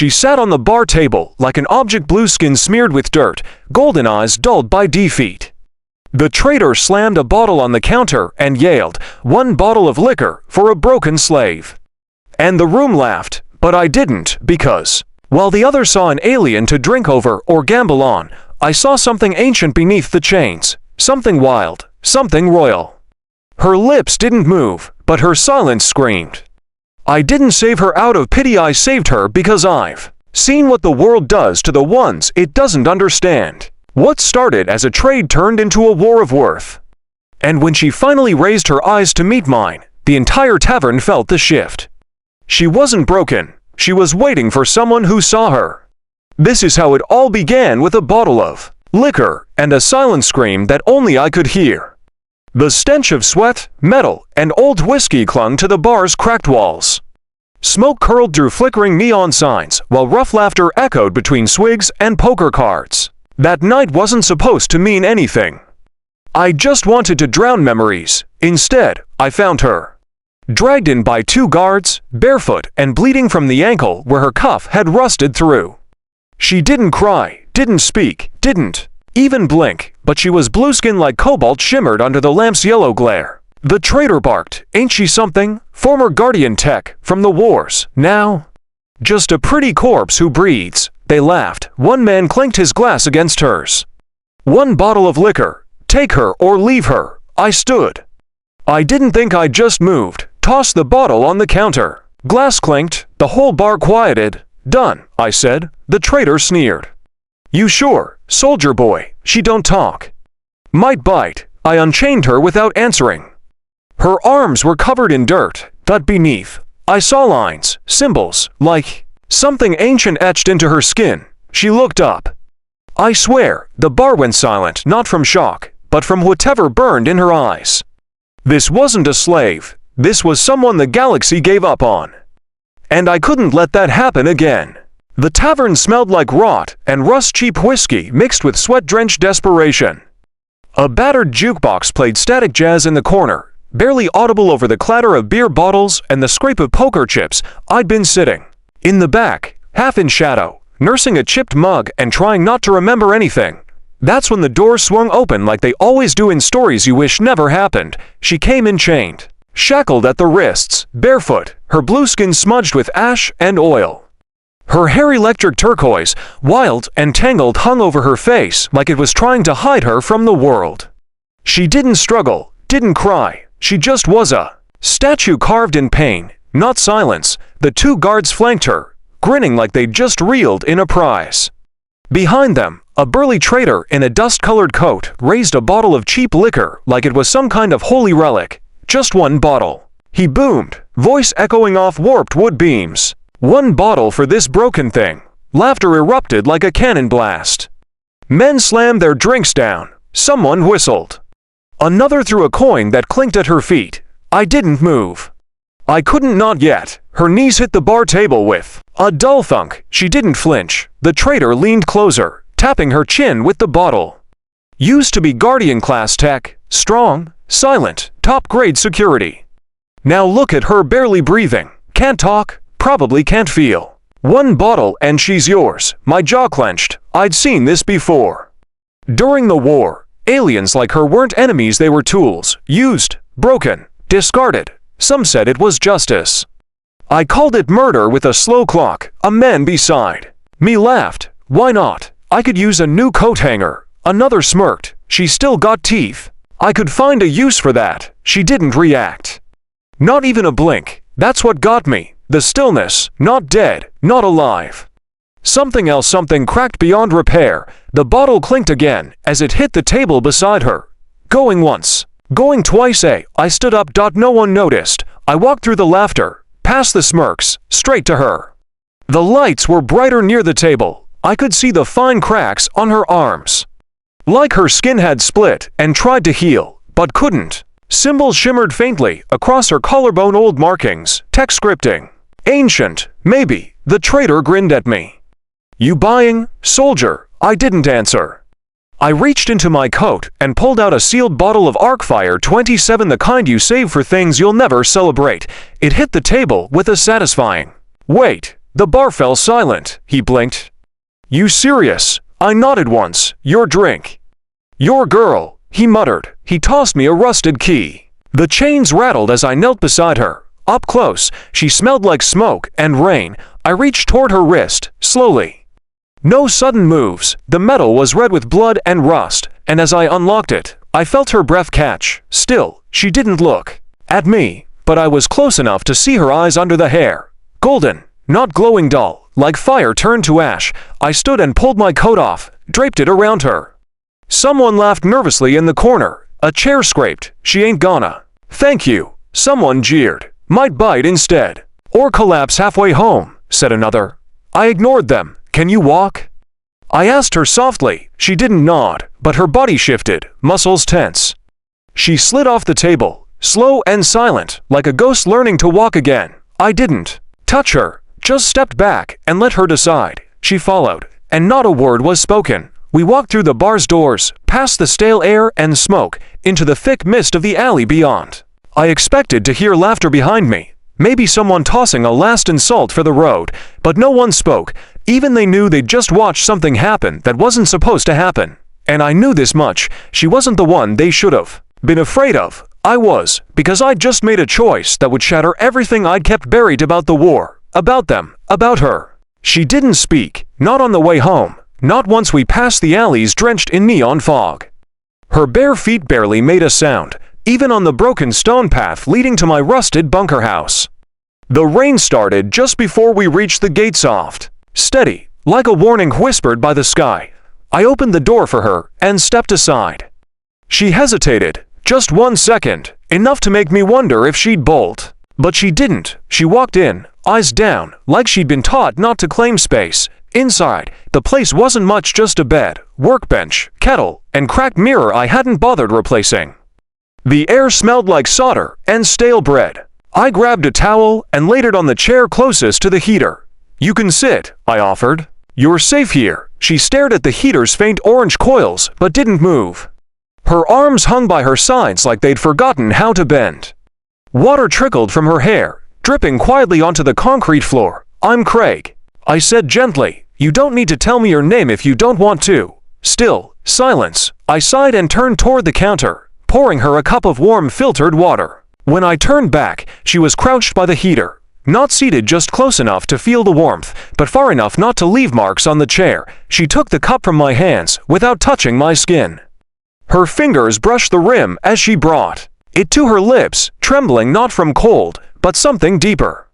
She sat on the bar table like an object, blue skin smeared with dirt, golden eyes dulled by defeat. The traitor slammed a bottle on the counter and yelled, "1 bottle of liquor for a broken slave." And the room laughed, but I didn't, because, while the others saw an alien to drink over or gamble on, I saw something ancient beneath the chains, something wild, something royal. Her lips didn't move, but her silence screamed. I didn't save her out of pity, I saved her because I've seen what the world does to the ones it doesn't understand. What started as a trade turned into a war of worth. And when she finally raised her eyes to meet mine, the entire tavern felt the shift. She wasn't broken, she was waiting for someone who saw her. This is how it all began, with a bottle of liquor and a silent scream that only I could hear. The stench of sweat, metal, and old whiskey clung to the bar's cracked walls. Smoke curled through flickering neon signs, while rough laughter echoed between swigs and poker cards. That night wasn't supposed to mean anything. I just wanted to drown memories. Instead, I found her, dragged in by 2 guards, barefoot and bleeding from the ankle where her cuff had rusted through. She didn't cry, didn't speak, didn't even blink, but she was blue-skinned like cobalt shimmered under the lamp's yellow glare. The traitor barked, "Ain't she something? Former Guardian tech from the wars, now just a pretty corpse who breathes." They laughed. One man clinked his glass against hers. "1 bottle of liquor. Take her or leave her." I stood. I didn't think, I just moved, tossed the bottle on the counter. Glass clinked, the whole bar quieted. "Done," I said. The traitor sneered. "You sure, soldier boy? She don't talk." "Might bite." I unchained her without answering. Her arms were covered in dirt, but beneath, I saw lines, symbols, like something ancient etched into her skin. She looked up. I swear, the bar went silent, not from shock, but from whatever burned in her eyes. This wasn't a slave. This was someone the galaxy gave up on. And I couldn't let that happen again. The tavern smelled like rot and rust, cheap whiskey mixed with sweat-drenched desperation. A battered jukebox played static jazz in the corner, barely audible over the clatter of beer bottles and the scrape of poker chips. I'd been sitting in the back, half in shadow, nursing a chipped mug and trying not to remember anything. That's when the doors swung open like they always do in stories you wish never happened. She came in chained, shackled at the wrists, barefoot, her blue skin smudged with ash and oil. Her hair electric turquoise, wild and tangled, hung over her face like it was trying to hide her from the world. She didn't struggle, didn't cry. She just was a statue carved in pain, not silence. The 2 guards flanked her, grinning like they'd just reeled in a prize. Behind them, a burly traitor in a dust-colored coat raised a bottle of cheap liquor like it was some kind of holy relic. "Just 1 bottle." He boomed, voice echoing off warped wood beams. "1 bottle for this broken thing." Laughter erupted like a cannon blast. Men slammed their drinks down. Someone whistled. Another threw a coin that clinked at her feet. I didn't move. I couldn't, not yet. Her knees hit the bar table with a dull thunk. She didn't flinch. The traitor leaned closer, tapping her chin with the bottle. "Used to be Guardian class tech, strong, silent, top-grade security. Now look at her, barely breathing. Can't talk, probably can't feel. 1 bottle and she's yours." My jaw clenched. I'd seen this before. During the war, aliens like her weren't enemies, they were tools, used, broken, discarded. Some said it was justice. I called it murder with a slow clock. A man beside me laughed. "Why not? I could use a new coat hanger." Another smirked. "She still got teeth. I could find a use for that." She didn't react. Not even a blink. That's what got me. The stillness, not dead, not alive. Something else, something cracked beyond repair. The bottle clinked again as it hit the table beside her. Going once, going twice. I stood up. No one noticed. I walked through the laughter, past the smirks, straight to her. The lights were brighter near the table. I could see the fine cracks on her arms. Like her skin had split and tried to heal, but couldn't. Symbols shimmered faintly across her collarbone, old markings, text scripting. Ancient, maybe. The traitor grinned at me. "You buying, soldier?" I didn't answer. I reached into my coat and pulled out a sealed bottle of Arcfire 27, the kind you save for things you'll never celebrate. It hit the table with a satisfying "wait." The bar fell silent. He blinked. You serious? I nodded once. Your drink. Your girl, he muttered. He tossed me a rusted key. The chains rattled as I knelt beside her. Up close, she smelled like smoke and rain. I reached toward her wrist, slowly. No sudden moves. The metal was red with blood and rust, and as I unlocked it, I felt her breath catch. Still, she didn't look at me, but I was close enough to see her eyes under the hair. Golden, not glowing dull, like fire turned to ash. I stood and pulled my coat off, draped it around her. Someone laughed nervously in the corner. A chair scraped. She ain't gonna. Thank you. Someone jeered. Might bite instead. Or collapse halfway home, said another. I ignored them. Can you walk? I asked her softly. She didn't nod, but her body shifted, muscles tense. She slid off the table, slow and silent, like a ghost learning to walk again. I didn't touch her, just stepped back and let her decide. She followed, and not a word was spoken. We walked through the bar's doors, past the stale air and smoke, into the thick mist of the alley beyond. I expected to hear laughter behind me, maybe someone tossing a last insult for the road, but no one spoke. Even they knew they'd just watched something happen that wasn't supposed to happen. And I knew this much, she wasn't the one they should have been afraid of. I was, because I'd just made a choice that would shatter everything I'd kept buried about the war, about them, about her. She didn't speak, not on the way home, not once we passed the alleys drenched in neon fog. Her bare feet barely made a sound, even on the broken stone path leading to my rusted bunker house. The rain started just before we reached the gate, soft, steady, like a warning whispered by the sky. I opened the door for her and stepped aside. She hesitated, just 1 second, enough to make me wonder if she'd bolt. But she didn't. She walked in, eyes down, like she'd been taught not to claim space. Inside, the place wasn't much, just a bed, workbench, kettle, and cracked mirror I hadn't bothered replacing. The air smelled like solder and stale bread. I grabbed a towel and laid it on the chair closest to the heater. You can sit, I offered. You're safe here. She stared at the heater's faint orange coils, but didn't move. Her arms hung by her sides like they'd forgotten how to bend. Water trickled from her hair, dripping quietly onto the concrete floor. I'm Craig, I said gently. You don't need to tell me your name if you don't want to. Still, silence. I sighed and turned toward the counter, pouring her a cup of warm filtered water. When I turned back, she was crouched by the heater. Not seated, just close enough to feel the warmth, but far enough not to leave marks on the chair. She took the cup from my hands without touching my skin. Her fingers brushed the rim as she brought it to her lips, trembling not from cold, but something deeper.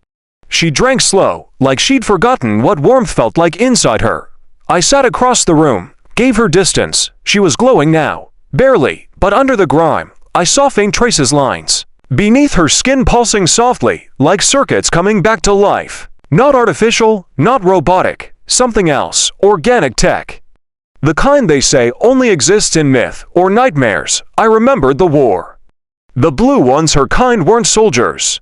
She drank slow, like she'd forgotten what warmth felt like inside her. I sat across the room, gave her distance. She was glowing now. Barely, but under the grime, I saw faint traces, lines. Beneath her skin pulsing softly, like circuits coming back to life. Not artificial, not robotic, something else, organic tech. The kind they say only exists in myth or nightmares. I remembered the war. The blue ones, her kind, weren't soldiers.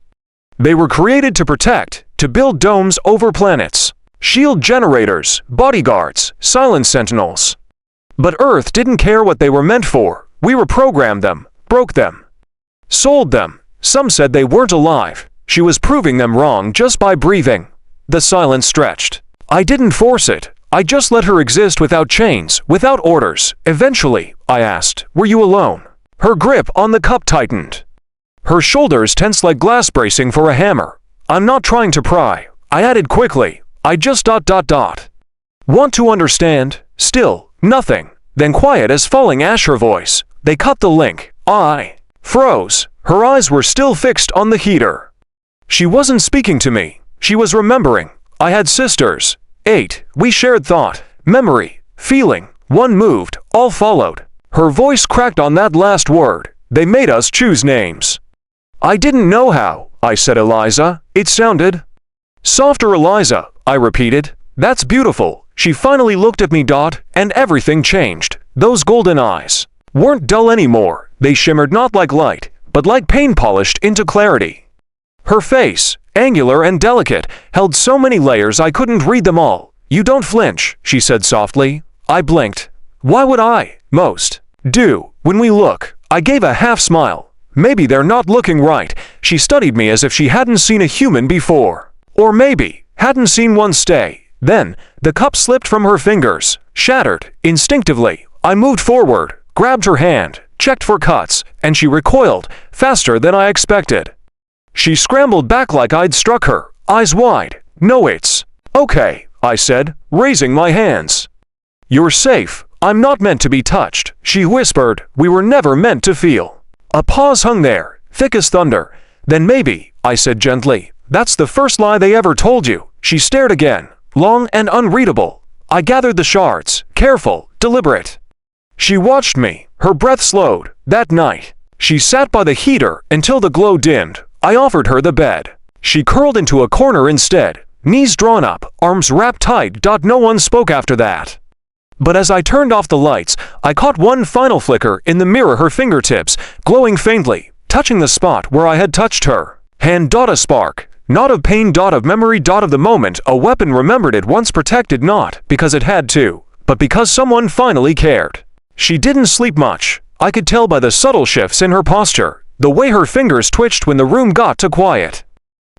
They were created to protect, to build domes over planets. Shield generators, bodyguards, silent sentinels. But Earth didn't care what they were meant for. We reprogrammed them, broke them, sold them. Some said they weren't alive. She was proving them wrong just by breathing. The silence stretched. I didn't force it. I just let her exist without chains, without orders. Eventually, I asked, were you alone? Her grip on the cup tightened. Her shoulders tensed like glass bracing for a hammer. I'm not trying to pry, I added quickly. I just ... Want to understand? Still, nothing. Then quiet as falling ash, her voice. They cut the link. I froze. Her eyes were still fixed on the heater. She wasn't speaking to me. She was remembering. I had sisters. 8. We shared thought, memory, feeling. One moved, all followed. Her voice cracked on that last word. They made us choose names. I didn't know how. I said Eliza. It sounded softer. Eliza, I repeated. That's beautiful. She finally looked at me, and everything changed. Those golden eyes weren't dull anymore. They shimmered not like light, but like pain polished into clarity. Her face, angular and delicate, held so many layers I couldn't read them all. You don't flinch, she said softly. I blinked. Why would I? Most do when we look. I gave a half smile. Maybe they're not looking right. She studied me as if she hadn't seen a human before. Or maybe, hadn't seen one stay. Then, the cup slipped from her fingers, shattered. Instinctively, I moved forward, grabbed her hand, checked for cuts, and she recoiled, faster than I expected. She scrambled back like I'd struck her, eyes wide. "No, it's okay," I said, raising my hands. "You're safe. I'm not meant to be touched," she whispered. "We were never meant to feel." A pause hung there, thick as thunder. "Then maybe," I said gently, "that's the first lie they ever told you." She stared again, long and unreadable. I gathered the shards, careful, deliberate. She watched me, her breath slowed. That night, she sat by the heater until the glow dimmed. I offered her the bed. She curled into a corner instead, knees drawn up, arms wrapped tight. No one spoke after that. But as I turned off the lights, I caught one final flicker in the mirror, her fingertips, glowing faintly, touching the spot where I had touched her. Hand. A spark. Not of pain. Of memory. Of the moment a weapon remembered it once protected, not because it had to, but because someone finally cared. She didn't sleep much. I could tell by the subtle shifts in her posture, the way her fingers twitched when the room got too quiet.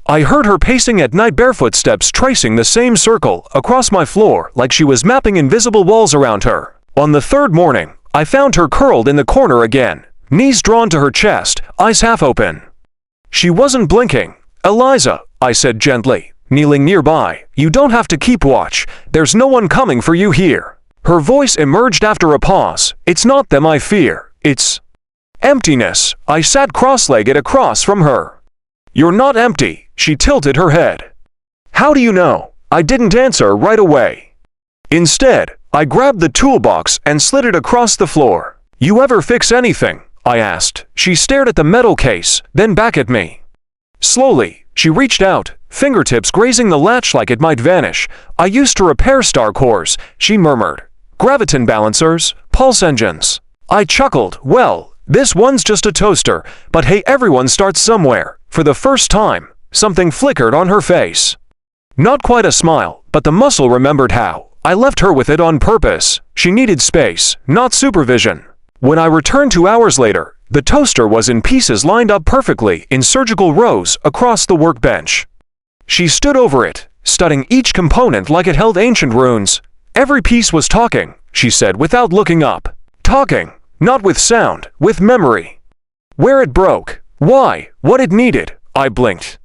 I heard her pacing at night, barefoot steps tracing the same circle across my floor like she was mapping invisible walls around her. On the third morning, I found her curled in the corner again, knees drawn to her chest, eyes half open. She wasn't blinking. "Eliza," I said gently, kneeling nearby, "you don't have to keep watch. There's no one coming for you here." Her voice emerged after a pause. "It's not them I fear. It's emptiness." I sat cross-legged across from her. "You're not empty." She tilted her head. "How do you know?" I didn't answer right away. Instead, I grabbed the toolbox and slid it across the floor. "You ever fix anything?" I asked. She stared at the metal case, then back at me. Slowly, she reached out, fingertips grazing the latch like it might vanish. "I used to repair star cores," she murmured. "Graviton balancers, pulse engines." I chuckled. "Well, this one's just a toaster, but hey, everyone starts somewhere." For the first time, something flickered on her face. Not quite a smile, but the muscle remembered how. I left her with it on purpose. She needed space, not supervision. When I returned 2 hours later, the toaster was in pieces lined up perfectly in surgical rows across the workbench. She stood over it, studying each component like it held ancient runes. "Every piece was talking," she said without looking up. "Talking, not with sound, with memory. Where it broke, why, what it needed." I blinked.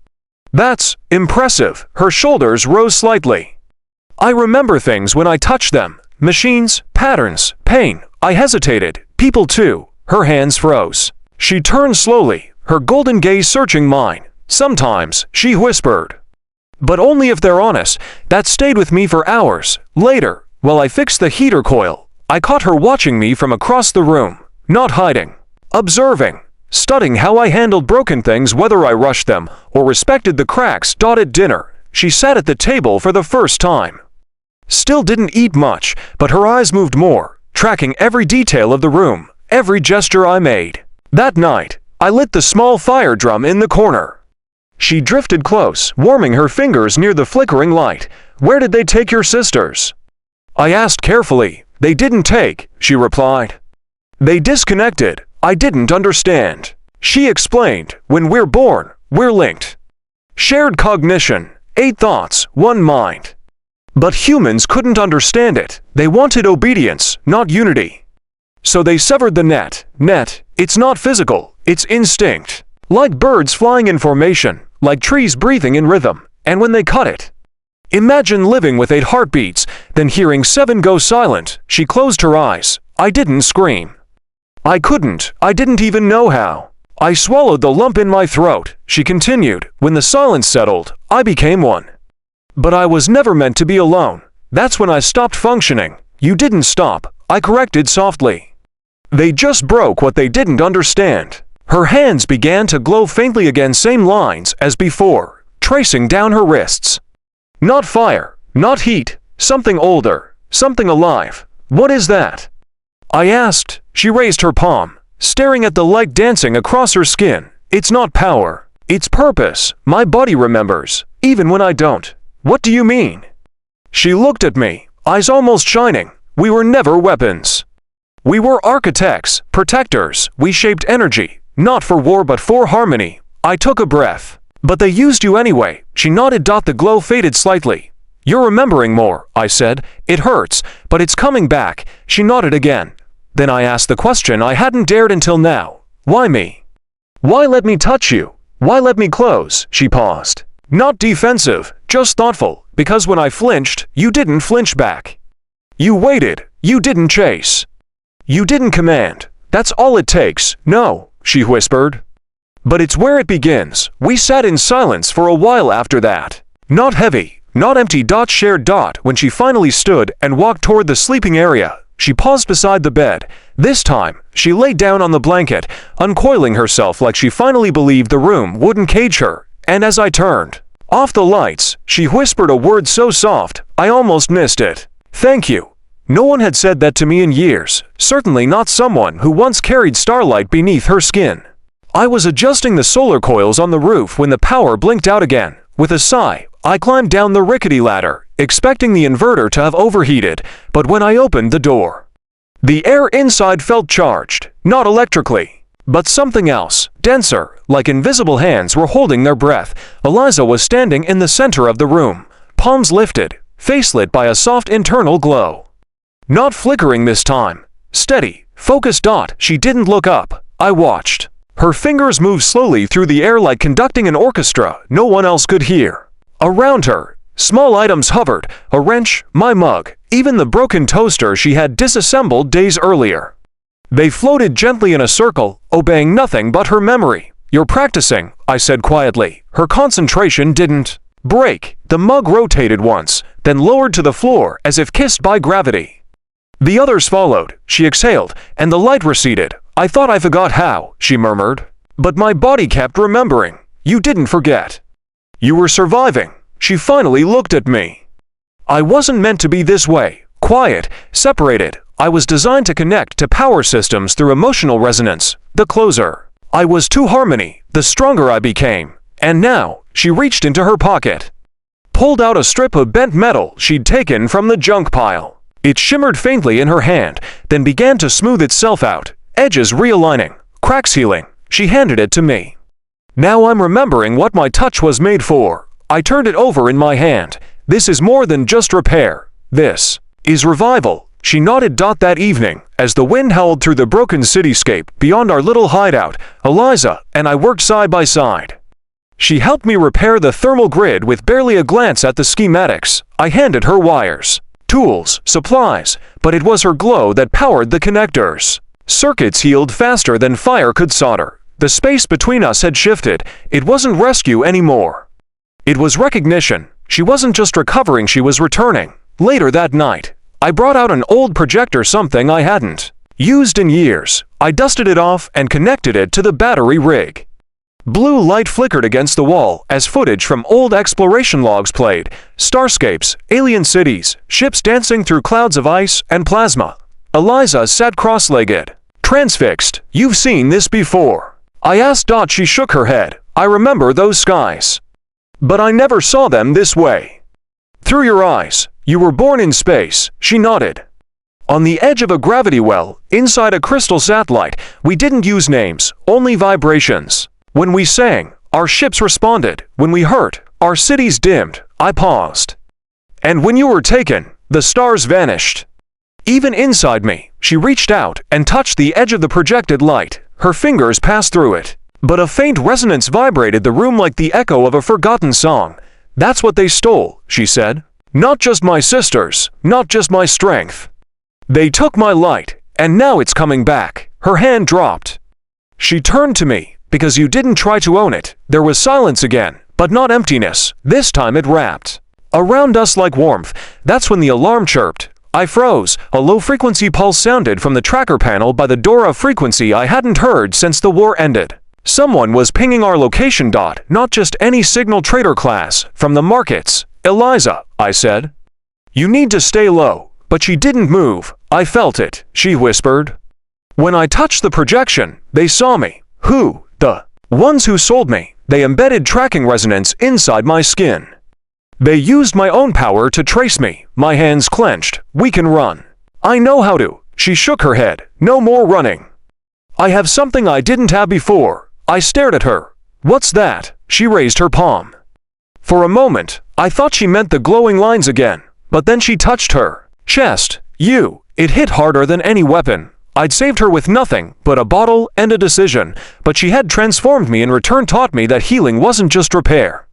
"That's impressive." Her shoulders rose slightly. "I remember things when I touch them. Machines, patterns, pain." I hesitated. "People too." Her hands froze. She turned slowly, her golden gaze searching mine. "Sometimes," she whispered. "But only if they're honest." That stayed with me for hours. Later, while I fixed the heater coil, I caught her watching me from across the room. Not hiding. Observing. Studying how I handled broken things, whether I rushed them or respected the cracks. At dinner, she sat at the table for the first time. Still didn't eat much, but her eyes moved more, tracking every detail of the room, every gesture I made. That night, I lit the small fire drum in the corner. She drifted close, warming her fingers near the flickering light. "Where did they take your sisters?" I asked carefully. "They didn't take," she replied. "They disconnected." I didn't understand. She explained, "When we're born, we're linked. Shared cognition, 8 thoughts, 1 mind." But humans couldn't understand it. They wanted obedience, not unity. So they severed the net. It's not physical, it's instinct. Like birds flying in formation, like trees breathing in rhythm. And when they cut it, imagine living with 8 heartbeats, then hearing 7 go silent. She closed her eyes. I didn't scream. I couldn't. I didn't even know how. I swallowed the lump in my throat. She continued. "When the silence settled, I became one. But I was never meant to be alone. That's when I stopped functioning." "You didn't stop," I corrected softly. "They just broke what they didn't understand." Her hands began to glow faintly again, same lines as before, tracing down her wrists. "Not fire, not heat, something older, something alive." "What is that?" I asked. She raised her palm, staring at the light dancing across her skin. "It's not power. It's purpose. My body remembers, even when I don't." "What do you mean?" She looked at me, eyes almost shining. "We were never weapons. We were architects, protectors. We shaped energy, not for war but for harmony." I took a breath. But they used you anyway, she nodded. The glow faded slightly. You're remembering more, I said. It hurts, but it's coming back. She nodded again. Then I asked the question I hadn't dared until now. Why me? Why let me touch you? Why let me close? She paused. Not defensive, just thoughtful, because when I flinched, you didn't flinch back. You waited, you didn't chase. You didn't command. That's all it takes. No, she whispered. But it's where it begins. We sat in silence for a while after that. Not heavy, not empty. Shared. When she finally stood and walked toward the sleeping area, she paused beside the bed. This time, she laid down on the blanket, uncoiling herself like she finally believed the room wouldn't cage her. And as I turned off the lights, she whispered a word so soft, I almost missed it. Thank you. No one had said that to me in years, certainly not someone who once carried starlight beneath her skin. I was adjusting the solar coils on the roof when the power blinked out again. With a sigh, I climbed down the rickety ladder, expecting the inverter to have overheated, but when I opened the door, the air inside felt charged, not electrically, but something else, denser, like invisible hands were holding their breath. Eliza was standing in the center of the room, palms lifted, face lit by a soft internal glow. Not flickering this time. Steady, focused. She didn't look up. I watched. Her fingers moved slowly through the air like conducting an orchestra no one else could hear. Around her, small items hovered, a wrench, my mug, even the broken toaster she had disassembled days earlier. They floated gently in a circle, obeying nothing but her memory. You're practicing, I said quietly. Her concentration didn't break. The mug rotated once, then lowered to the floor as if kissed by gravity. The others followed. She exhaled, and the light receded. I thought I forgot how, she murmured. But my body kept remembering. You didn't forget. You were surviving. She finally looked at me. I wasn't meant to be this way. Quiet, separated. I was designed to connect to power systems through emotional resonance. The closer I was to harmony, the stronger I became. And now, she reached into her pocket, pulled out a strip of bent metal she'd taken from the junk pile. It shimmered faintly in her hand, then began to smooth itself out, edges realigning, cracks healing. She handed it to me. Now I'm remembering what my touch was made for. I turned it over in my hand. This is more than just repair. This is revival. She nodded. That evening, as the wind howled through the broken cityscape beyond our little hideout, Eliza and I worked side by side. She helped me repair the thermal grid with barely a glance at the schematics. I handed her wires, tools, supplies, but it was her glow that powered the connectors. Circuits healed faster than fire could solder. The space between us had shifted. It wasn't rescue anymore. It was recognition. She wasn't just recovering, she was returning. Later that night, I brought out an old projector, something I hadn't used in years. I dusted it off and connected it to the battery rig. Blue light flickered against the wall as footage from old exploration logs played. Starscapes, alien cities, ships dancing through clouds of ice and plasma. Eliza sat cross-legged, transfixed. You've seen this before, I asked. She shook her head. I remember those skies, but I never saw them this way. Through your eyes. You were born in space, she nodded. On the edge of a gravity well, inside a crystal satellite. We didn't use names, only vibrations. When we sang, our ships responded. When we hurt, our cities dimmed. I paused. And when you were taken, the stars vanished. Even inside me, she reached out and touched the edge of the projected light. Her fingers passed through it. But a faint resonance vibrated the room like the echo of a forgotten song. That's what they stole, she said. Not just my sisters, not just my strength. They took my light, and now it's coming back. Her hand dropped. She turned to me. Because you didn't try to own it. There was silence again, but not emptiness. This time it wrapped around us like warmth. That's when the alarm chirped. I froze. A low-frequency pulse sounded from the tracker panel by the door, a frequency I hadn't heard since the war ended. Someone was pinging our location. Not just any signal, trader class, from the markets. Eliza, I said. You need to stay low. But she didn't move. I felt it, she whispered. When I touched the projection, they saw me. Who? The ones who sold me. They embedded tracking resonance inside my skin. They used my own power to trace me. My hands clenched. We can run. I know how to. She shook her head. No more running. I have something I didn't have before. I stared at her. What's that? She raised her palm. For a moment, I thought she meant the glowing lines again, but then she touched her chest. It hit harder than any weapon. I'd saved her with nothing but a bottle and a decision, but she had transformed me in return, taught me that healing wasn't just repair.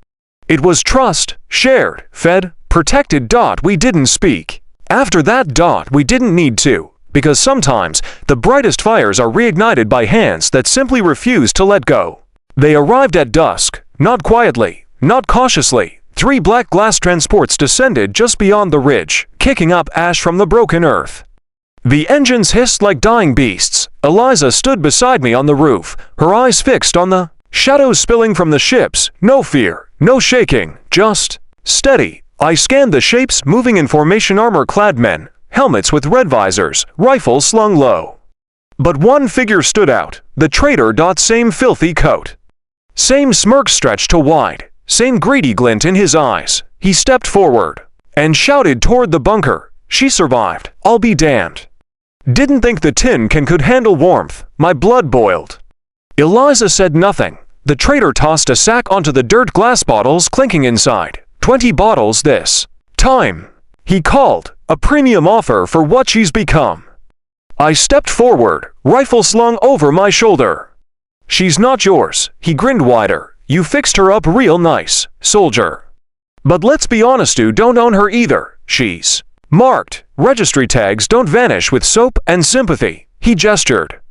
It was trust, shared, fed, protected. We didn't speak. After that, we didn't need to, because sometimes the brightest fires are reignited by hands that simply refuse to let go. They arrived at dusk, not quietly, not cautiously. 3 black glass transports descended just beyond the ridge, kicking up ash from the broken earth. The engines hissed like dying beasts. Eliza stood beside me on the roof, her eyes fixed on the shadows spilling from the ships. No fear, no shaking, just steady. I scanned the shapes moving in formation, armor-clad men, helmets with red visors, rifles slung low. But one figure stood out, the traitor. Same filthy coat. Same smirk stretched to wide, same greedy glint in his eyes. He stepped forward and shouted toward the bunker. She survived, I'll be damned. Didn't think the tin can could handle warmth. My blood boiled. Eliza said nothing. The traitor tossed a sack onto the dirt, glass bottles clinking inside. 20 bottles this time, he called, a premium offer for what she's become. I stepped forward, rifle slung over my shoulder. She's not yours, he grinned wider. You fixed her up real nice, soldier. But let's be honest, you don't own her either. She's marked. Registry tags don't vanish with soap and sympathy. He gestured.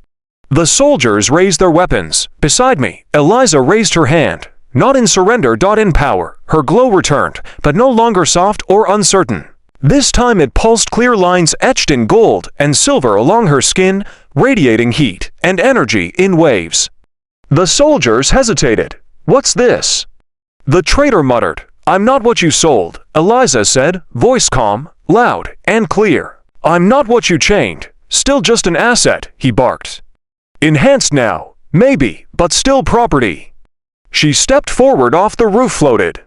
The soldiers raised their weapons. Beside me, Eliza raised her hand. Not in surrender. In power. Her glow returned, but no longer soft or uncertain. This time it pulsed, clear lines etched in gold and silver along her skin, radiating heat and energy in waves. The soldiers hesitated. What's this? The traitor muttered. I'm not what you sold, Eliza said, voice calm, loud, and clear. I'm not what you chained. Still just an asset, he barked. Enhanced now, maybe, but still property. She stepped forward. Off the roof floated.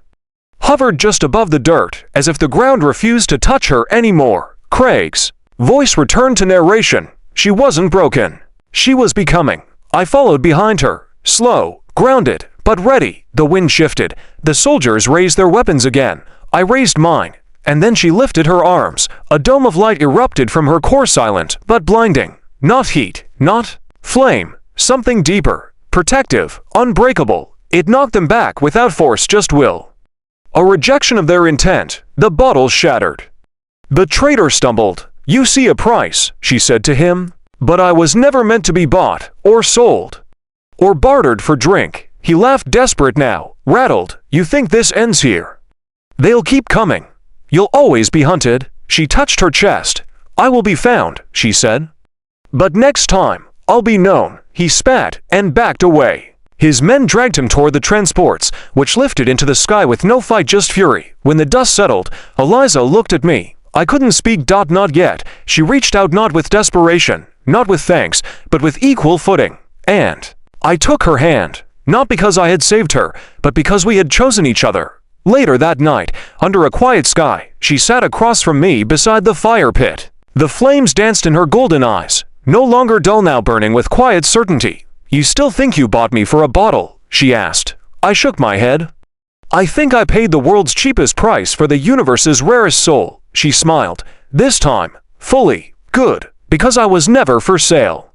Hovered just above the dirt, as if the ground refused to touch her anymore. Craig's voice returned to narration. She wasn't broken. She was becoming. I followed behind her, slow, grounded, but ready. The wind shifted. The soldiers raised their weapons again. I raised mine, and then she lifted her arms. A dome of light erupted from her core, silent but blinding. Not heat, not flame, something deeper, protective, unbreakable. It knocked them back without force, just will. A rejection of their intent. The bottles shattered. The traitor stumbled. You see a price, she said to him. But I was never meant to be bought, or sold, or bartered for drink. He laughed, desperate now, rattled. You think this ends here? They'll keep coming. You'll always be hunted. She touched her chest. I will be found, she said. But next time, I'll be known. He spat and backed away. His men dragged him toward the transports, which lifted into the sky with no fight, just fury. When the dust settled, Eliza looked at me. I couldn't speak. Not yet. She reached out, not with desperation, not with thanks, but with equal footing. And I took her hand, not because I had saved her, but because we had chosen each other. Later that night, under a quiet sky, she sat across from me beside the fire pit. The flames danced in her golden eyes, no longer dull, now burning with quiet certainty. You still think you bought me for a bottle? She asked. I shook my head. I think I paid the world's cheapest price for the universe's rarest soul. She smiled, this time, fully, good, because I was never for sale.